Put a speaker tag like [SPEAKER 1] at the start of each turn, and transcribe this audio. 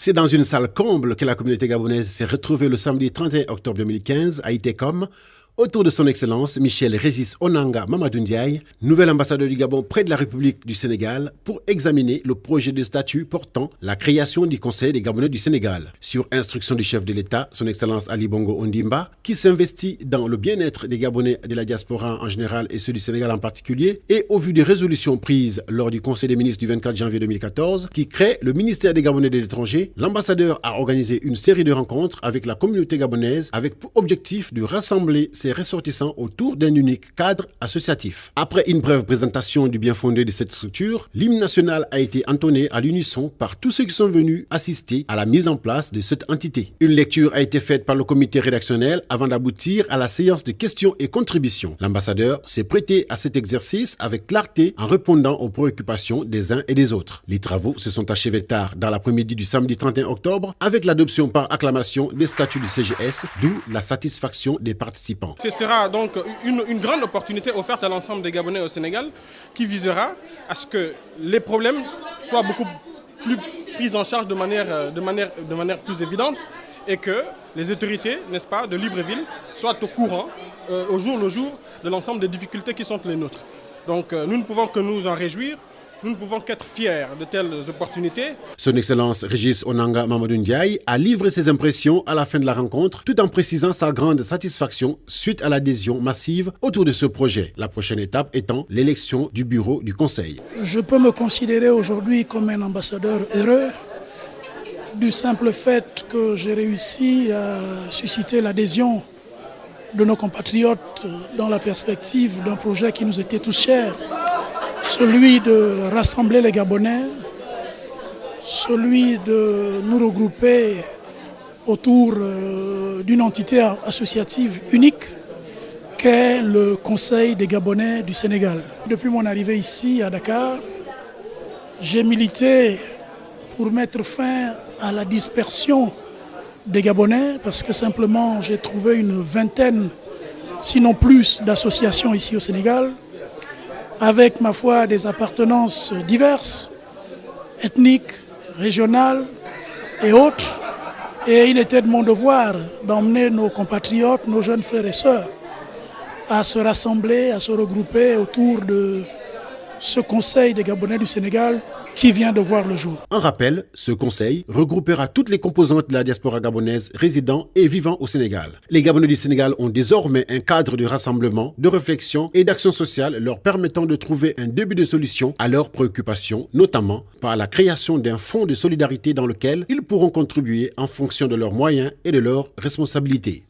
[SPEAKER 1] C'est dans une salle comble que la communauté gabonaise s'est retrouvée le samedi 31 octobre 2015 à Itékom, autour de son Excellence Michel Régis Onanga Mamadou Ndiaye, nouvel ambassadeur du Gabon près de la République du Sénégal, pour examiner le projet de statut portant la création du Conseil des Gabonais du Sénégal. Sur instruction du chef de l'État, son Excellence Ali Bongo Ondimba, qui s'investit dans le bien-être des Gabonais de la diaspora en général et ceux du Sénégal en particulier, et au vu des résolutions prises lors du Conseil des ministres du 24 janvier 2014, qui crée le ministère des Gabonais de l'étranger, l'ambassadeur a organisé une série de rencontres avec la communauté gabonaise avec pour objectif de rassembler ses ressortissants autour d'un unique cadre associatif. Après une brève présentation du bien fondé de cette structure, l'hymne national a été entonné à l'unisson par tous ceux qui sont venus assister à la mise en place de cette entité. Une lecture a été faite par le comité rédactionnel avant d'aboutir à la séance de questions et contributions. L'ambassadeur s'est prêté à cet exercice avec clarté en répondant aux préoccupations des uns et des autres. Les travaux se sont achevés tard dans l'après-midi du samedi 31 octobre avec l'adoption par acclamation des statuts du CGS, d'où la satisfaction des participants.
[SPEAKER 2] Ce sera donc une grande opportunité offerte à l'ensemble des Gabonais au Sénégal qui visera à ce que les problèmes soient beaucoup plus pris en charge de manière plus évidente et que les autorités, n'est-ce pas, de Libreville soient au courant au jour le jour de l'ensemble des difficultés qui sont les nôtres. Donc nous ne pouvons que nous en réjouir. Nous ne pouvons qu'être fiers de telles opportunités.
[SPEAKER 1] Son Excellence Régis Onanga Mamadou Ndiaye a livré ses impressions à la fin de la rencontre tout en précisant sa grande satisfaction suite à l'adhésion massive autour de ce projet. La prochaine étape étant l'élection du bureau du Conseil.
[SPEAKER 3] Je peux me considérer aujourd'hui comme un ambassadeur heureux du simple fait que j'ai réussi à susciter l'adhésion de nos compatriotes dans la perspective d'un projet qui nous était tous cher. Celui de rassembler les Gabonais, celui de nous regrouper autour d'une entité associative unique qu'est le Conseil des Gabonais du Sénégal. Depuis mon arrivée ici à Dakar, j'ai milité pour mettre fin à la dispersion des Gabonais parce que simplement j'ai trouvé une vingtaine, sinon plus, d'associations ici au Sénégal, avec, ma foi, des appartenances diverses, ethniques, régionales et autres. Et il était de mon devoir d'emmener nos compatriotes, nos jeunes frères et sœurs, à se rassembler, à se regrouper autour de ce Conseil des Gabonais du Sénégal qui vient de voir le jour.
[SPEAKER 1] En rappel, ce conseil regroupera toutes les composantes de la diaspora gabonaise résidant et vivant au Sénégal. Les Gabonais du Sénégal ont désormais un cadre de rassemblement, de réflexion et d'action sociale leur permettant de trouver un début de solution à leurs préoccupations, notamment par la création d'un fonds de solidarité dans lequel ils pourront contribuer en fonction de leurs moyens et de leurs responsabilités.